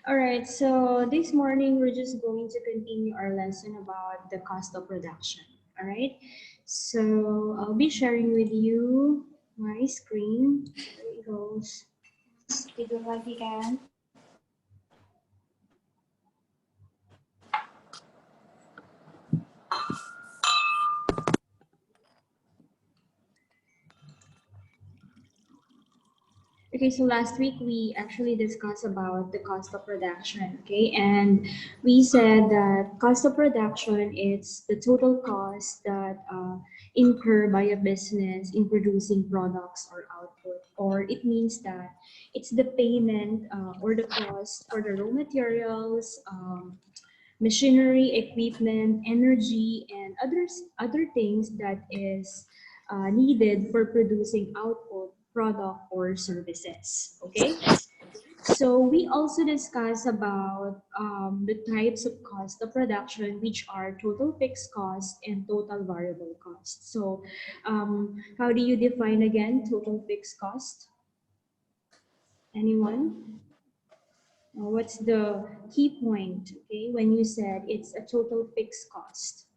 All right, so this morning we're just going to continue our lesson about the cost of production. All right, so I'll be sharing with you my screen. There it goes. Tidur lagi kan? Okay, so last week we actually discussed about the cost of production, okay? And we said that cost of production is the total cost that incur by a business in producing products or output, or it means that it's the payment or the cost for the raw materials, machinery, equipment, energy, and other things that is needed for producing output, product, or services. Okay. So we also discuss about the types of cost of production, which are total fixed cost and total variable cost. So how do you define again total fixed cost? Anyone? What's the key point, okay, when you said it's a total fixed cost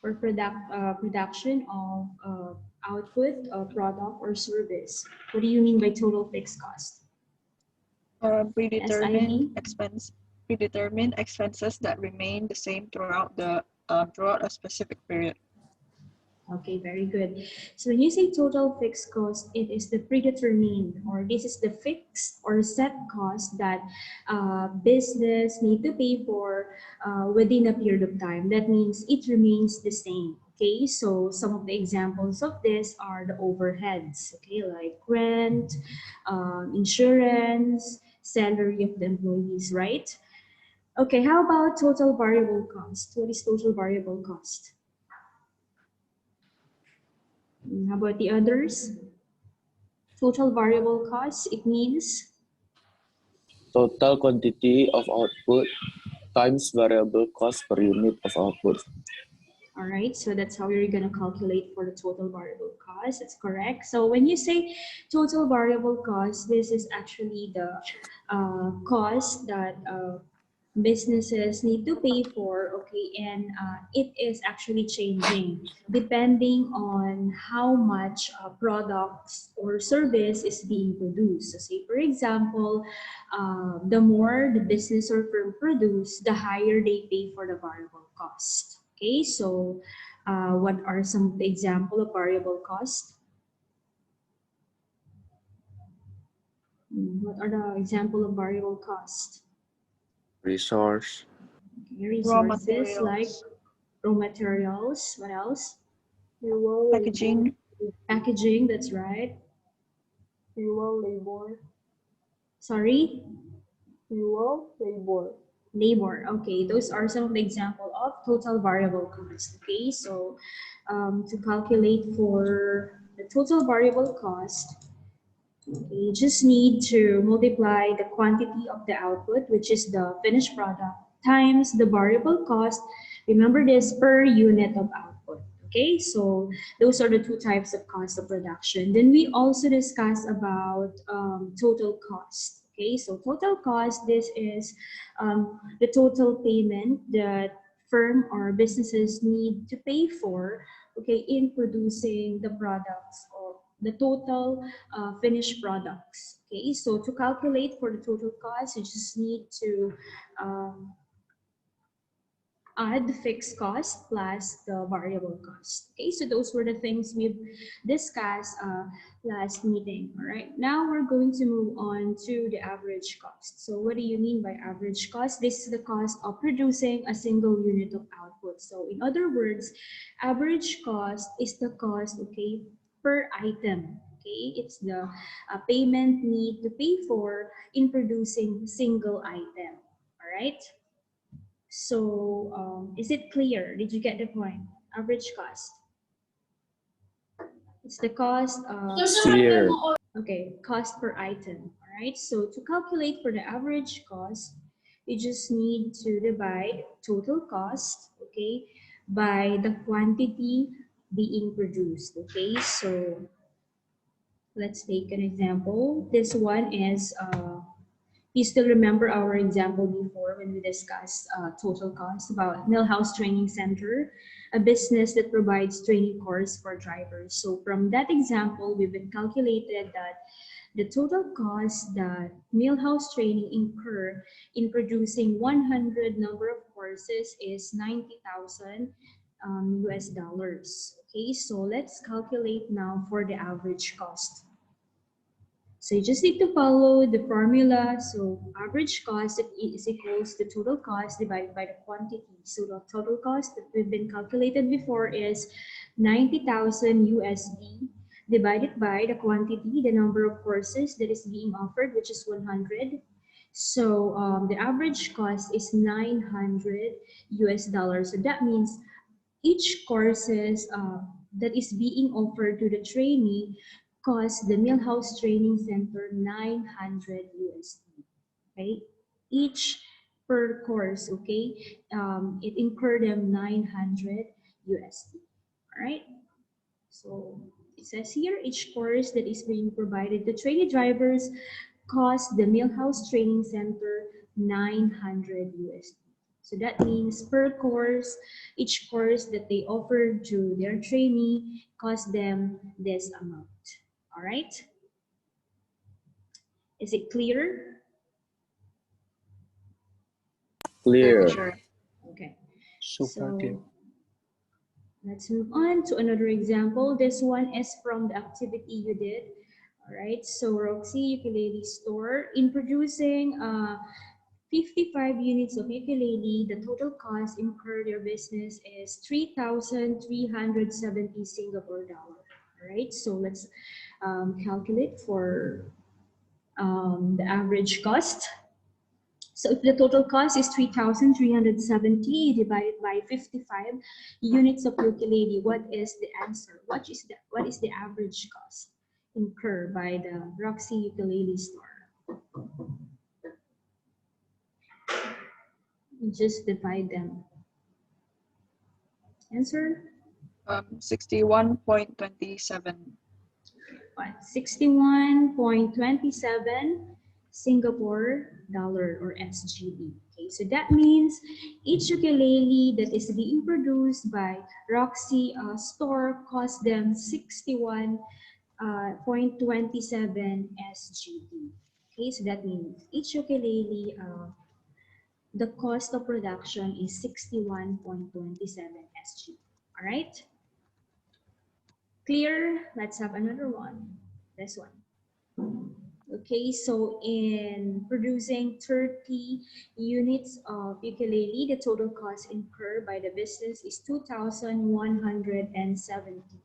for production of output, product, or service? What do you mean by total fixed cost? Predetermined SID? predetermined expenses that remain the same throughout a specific period. Okay, very good. So when you say total fixed cost, it is the predetermined, or this is the fixed or set cost that business need to pay for within a period of time. That means it remains the same. Okay, so some of the examples of this are the overheads, okay, like rent, insurance, salary of the employees, right? Okay, how about total variable cost? What is total variable cost? How about the others? Total variable cost, it means, Total quantity of output times variable cost per unit of output. all right, so that's how you're going to calculate for the total variable cost. That's correct. So when you say total variable cost, this is actually the cost that businesses need to pay for, okay, and it is actually changing depending on how much products or service is being produced. So say for example, the more the business or firm produce, the higher they pay for the variable cost. Okay, so what are some of the example of variable cost? What are the example of variable cost? Resource, Raw Resources like materials, raw materials. What else? packaging, Packaging, that's right. Fuel, labor. Sorry? Fuel, labor. Labor. Okay, those are some of the example of total variable cost. Okay, so to calculate for the total variable cost, you just need to multiply the quantity of the output, which is the finished product, times the variable cost. Remember this, per unit of output. Okay, so those are the two types of cost of production. Then we also discuss about total cost. Okay, so total cost, this is the total payment that firm or businesses need to pay for, okay, in producing the products or the total finished products. Okay, so to calculate for the total cost, you just need to um, add the fixed cost plus the variable cost. Okay, so those were the things we've discussed last meeting. All right, now we're going to move on to the average cost. So what do you mean by average cost? This is the cost of producing a single unit of output. So in other words, average cost is the cost, okay, per item. Okay, it's the payment need to pay for in producing single item. All right. So, is it clear? Did you get the point? Average cost. It's the cost of, clear, okay, cost per item. All right. So to calculate for the average cost, you just need to divide total cost, okay, by the quantity being produced. Okay. So let's take an example. This one is You still remember our example before when we discussed total cost about Millhouse Training Center, a business that provides training course for drivers. So from that example, we've been calculated that the total cost that Millhouse Training incur in producing 100 number of courses is 90,000 US dollars. Okay, so let's calculate now for the average cost. So you just need to follow the formula. So average cost is equals the total cost divided by the quantity. So the total cost that we've been calculated before is 90,000 USD divided by the quantity, the number of courses that is being offered, which is 100. So the average cost is 900 US dollars. So that means each courses that is being offered to the trainee cost the Millhouse Training Center 900 USD. Okay, each per course. Okay, it incurred them 900 USD. All right. So it says here each course that is being provided to trainee drivers cost the Millhouse Training Center 900 USD. So that means per course, each course that they offer to their trainee cost them this amount. All right? Is it clear? Clear. Sure. Okay. Super clear. Let's move on to another example. This one is from the activity you did. All right, so Roxy Ukulele Store, in producing 55 units of ukulele, the total cost incurred your business is 3,370 Singapore dollar. All right, so let's calculate for the average cost. So if the total cost is 3,370 divided by 55 units of ukulele, what is the answer? What is the average cost incurred by the Roxy Ukulele Store? Just divide them. Answer? 61.27. 61.27 Singapore dollar or SGD. Okay, so that means each ukulele that is being produced by Roxy Store cost them 61.27 SGD. Okay, so that means each ukulele, the cost of production is 61.27 SGD. All right. Clear? Let's have another one. This one. Okay, so in producing 30 units of ukulele, the total cost incurred by the business is 2,170.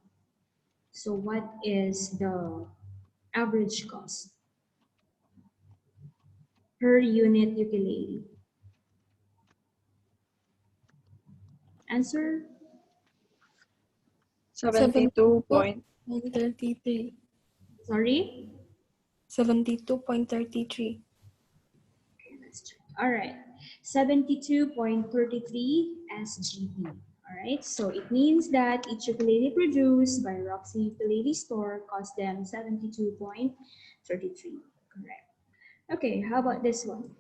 So what is the average cost per unit ukulele? Answer? 72.33. Sorry? 72.33. Let's check. All right, 72.33 SGD. All right, so it means that each ukulele produced by Roxy Ukulele Store cost them 72.33. Correct. Okay, how about this one?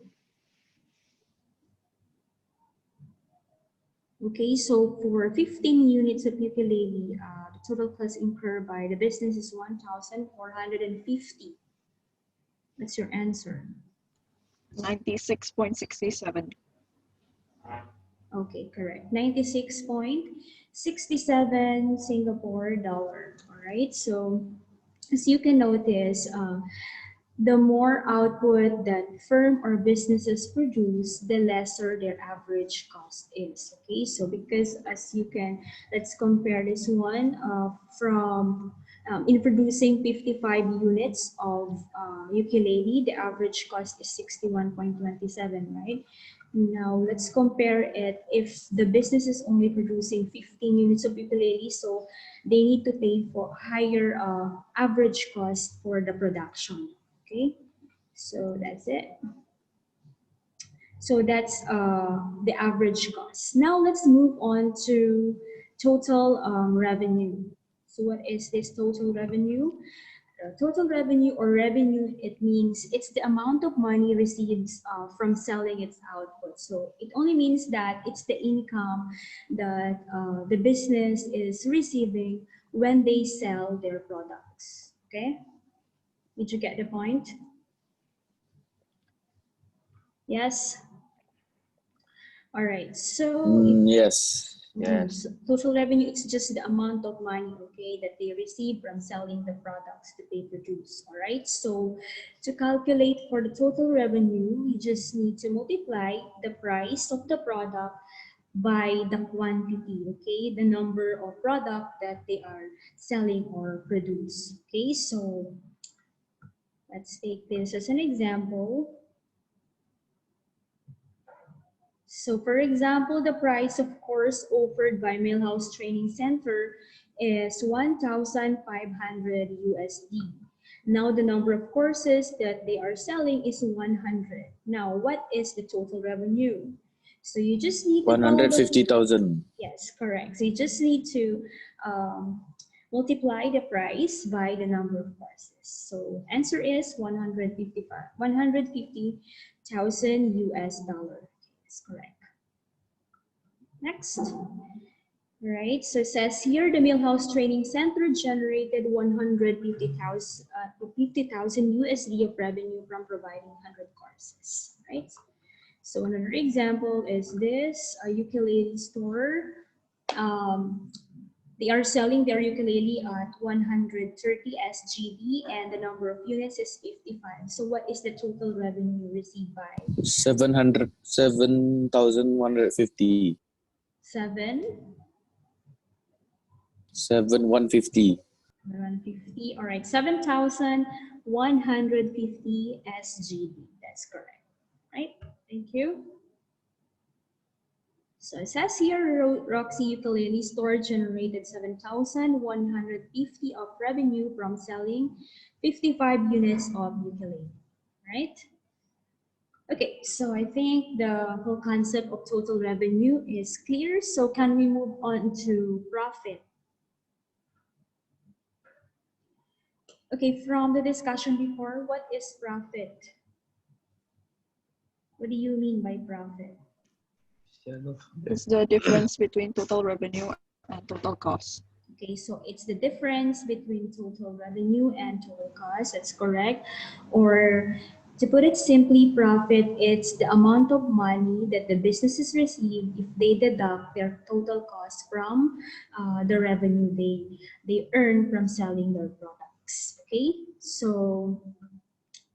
Okay, so for 15 units of ukulele, the total cost incurred by the business is 1,450. What's your answer? 96.67. Okay, correct. 96.67 Singapore dollar. All right, so as you can notice, the more output that firm or businesses produce, the lesser their average cost is. Okay, so because as you can, let's compare this one from in producing 55 units of ukulele, the average cost is 61.27, right? Now let's compare it if the business is only producing 15 units of ukulele, so they need to pay for higher average cost for the production. Okay, so that's it. So that's the average cost. Now let's move on to total revenue. So what is this total revenue? total revenue or revenue, it means it's the amount of money receives from selling its output. So it only means that it's the income that the business is receiving when they sell their products. Okay? Did you get the point? Yes? All right, so Yes. Yes. so total revenue is just the amount of money, okay, that they receive from selling the products that they produce. All right, so to calculate for the total revenue, we just need to multiply the price of the product by the quantity, okay, the number of product that they are selling or produce. Okay, so let's take this as an example. So for example, the price of course offered by Millhouse Training Center is 1,500 USD. Now the number of courses that they are selling is 100. Now what is the total revenue? So you just need to follow the 150,000. Yes, correct. So you just need to multiply the price by the number of courses. So answer is 150,000 US dollar. That's correct. Next. Right, so it says here the Millhouse Training Center generated 50,000 USD of revenue from providing 100 courses. Right. So another example is this a ukulele store. They are selling their ukulele at 130 SGD and the number of units is 55. So what is the total revenue received by 7,150. 7? 7,150. 150. All right, 7,150 SGD. That's correct. Right? Thank you. So it says here, Roxy Ukulele Store generated 7,150 of revenue from selling 55 units of ukulele. Right? Okay, so I think the whole concept of total revenue is clear. So can we move on to profit? Okay, from the discussion before, what is profit? What do you mean by profit? It's the difference between total revenue and total cost. Okay, so it's the difference between total revenue and total cost. That's correct. Or to put it simply, profit, it's the amount of money that the businesses receive if they deduct their total cost from the revenue they earn from selling their products. Okay, so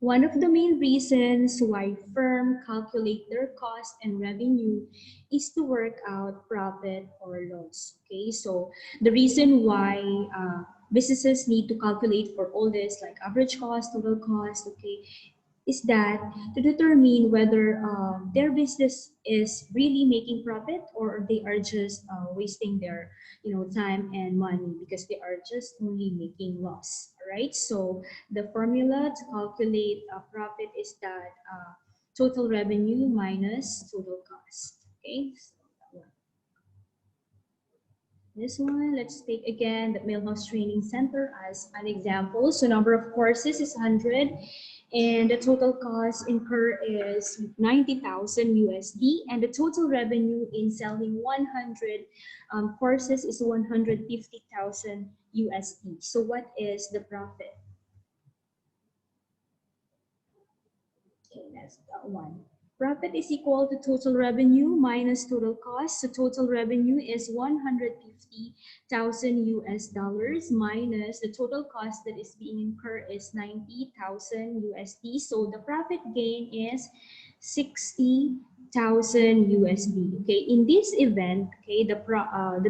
one of the main reasons why firms calculate their cost and revenue is to work out profit or loss. Okay, so the reason why businesses need to calculate for all this, like average cost, total cost, okay, is that to determine whether their business is really making profit or they are just wasting their time and money because they are just only making loss. All right, so the formula to calculate profit is that total revenue minus total cost. Okay, so this one, let's take again the Millhouse Training Center as an example. So number of courses is 100 and the total cost incurred is 90,000 USD and the total revenue in selling 100 courses is 150,000 USD. So what is the profit? Okay, that's that one. Profit is equal to total revenue minus total cost. So total revenue is 150,000 US dollars minus the total cost that is being incurred is 90,000 USD. So the profit gain is 60,000 USD. Okay, in this event, okay, the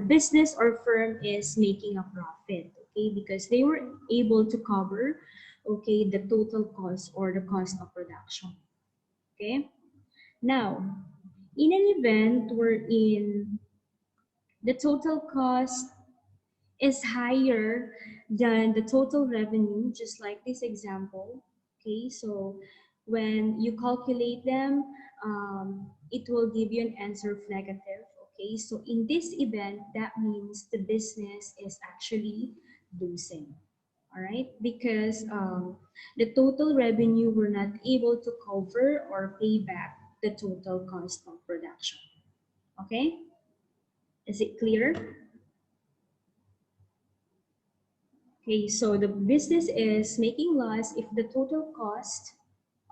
business or firm is making a profit. Okay, because they were able to cover, okay, the total cost or the cost of production. Okay. Now, in an event wherein the total cost is higher than the total revenue, just like this example, okay, so when you calculate them, it will give you an answer of negative, okay, so in this event, that means the business is actually losing. all right? Because the total revenue we're not able to cover or pay back the total cost of production. Okay? Is it clear? Okay, so the business is making loss if the total cost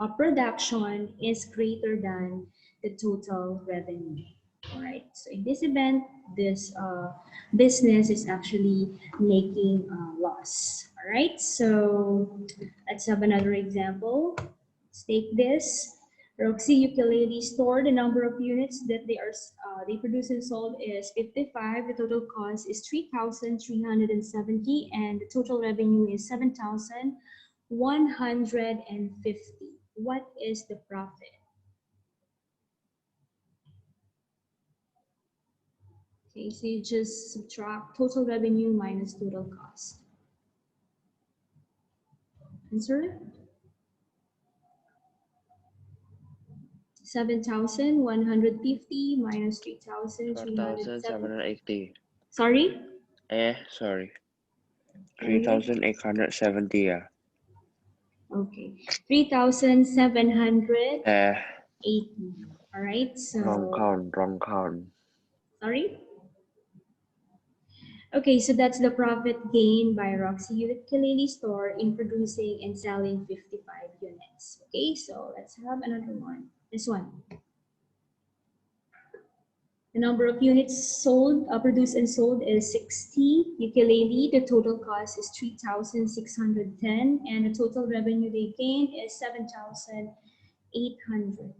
of production is greater than the total revenue. All right, so in this event, this business is actually making a loss. All right, so let's have another example. Let's take this. Roxy Ukulele Store, the number of units that they produce and sold is 55. The total cost is 3,370 and the total revenue is 7,150. What is the profit? Okay, so you just subtract total revenue minus total cost. Answer? 7,150 minus 3,370. 4,780. Sorry? Sorry. Can you repeat? 3,870 ya. Okay. 3,780. All right. Wrong So, count. sorry? Okay, so that's the profit gained by Roxy Ukulele Store in producing and selling 55 units. Okay, so let's have another one. This one. The number of units sold, produced and sold is 60 ukulele. The total cost is 3,610 and the total revenue they gained is 7,800.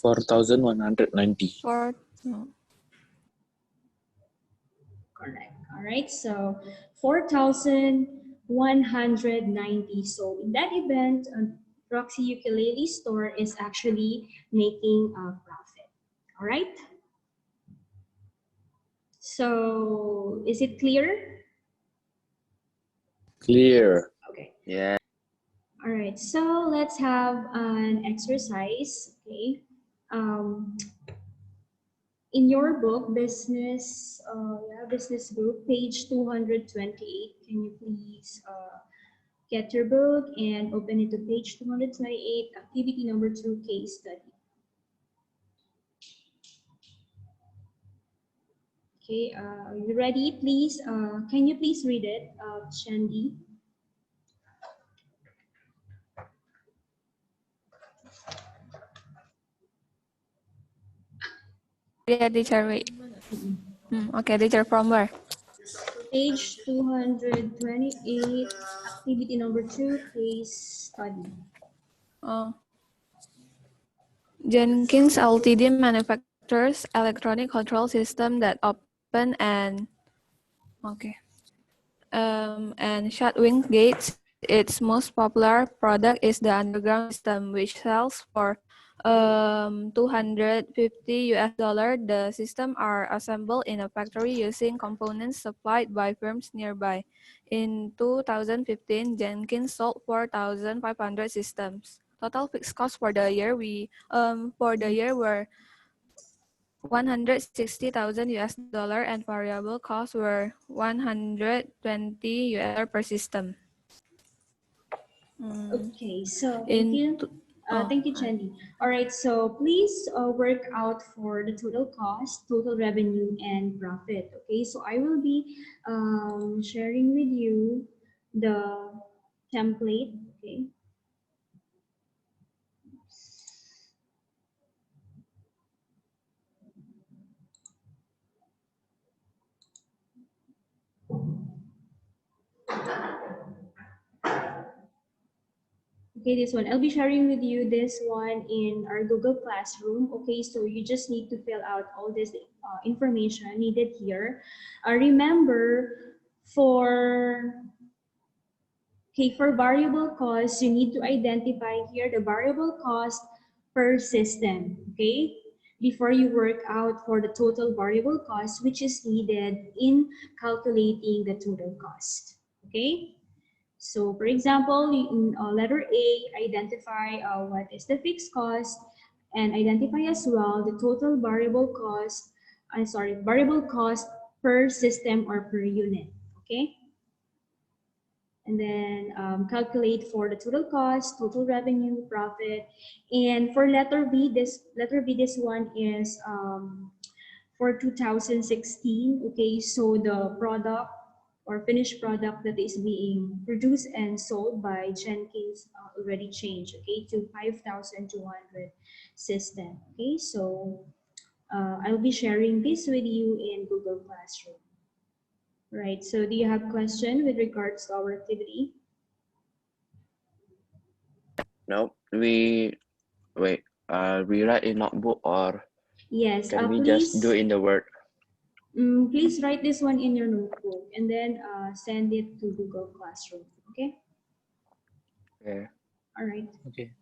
4,190. No. Correct. All right. So 4,190. So in that event, Roxy Ukulele Store is actually making a profit. All right. So is it clear? Clear. Okay. Yeah. All right. So let's have an exercise. Okay. In your book, business group, page 228, can you please get your book and open it to page 228, activity number 2, case study. Okay, are you ready? Please, can you please read it, Shandy? Yeah, teacher, wait. Okay, teacher, from where? Page 228, activity number 2, case study. Jenkins Ltd manufactures electronic control system that open and shut wing gates. Its most popular product is the underground system, which sells for $250. The system are assembled in a factory using components supplied by firms nearby. In 2015, Jenkins sold 4,500 systems. Total fixed costs for the year were $160,000 and variable costs were $120 per system. Okay, so In thank you, Chandy. All right, so please work out for the total cost, total revenue, and profit. Okay, so I will be sharing with you the template. Okay. Okay, this one. I'll be sharing with you this one in our Google Classroom. Okay, so you just need to fill out all this information needed here. Remember, for for variable cost, you need to identify here the variable cost per system. Okay, before you work out for the total variable cost, which is needed in calculating the total cost. Okay. So for example, in letter A, identify what is the fixed cost and identify as well the total variable cost, variable cost per system or per unit, okay? and then calculate for the total cost, total revenue, profit. And for letter B, this one is for 2016. Okay, so the product or finished product that is being produced and sold by Jenkins already changed, okay, to 5,200 system. Okay, so I'll be sharing this with you in Google Classroom. Right, so do you have question with regards to our activity? No, we wait. We write in notebook or Yes, can we just do in the Word? please write this one in your notebook and then send it to Google Classroom. Okay. Okay. All right. Okay.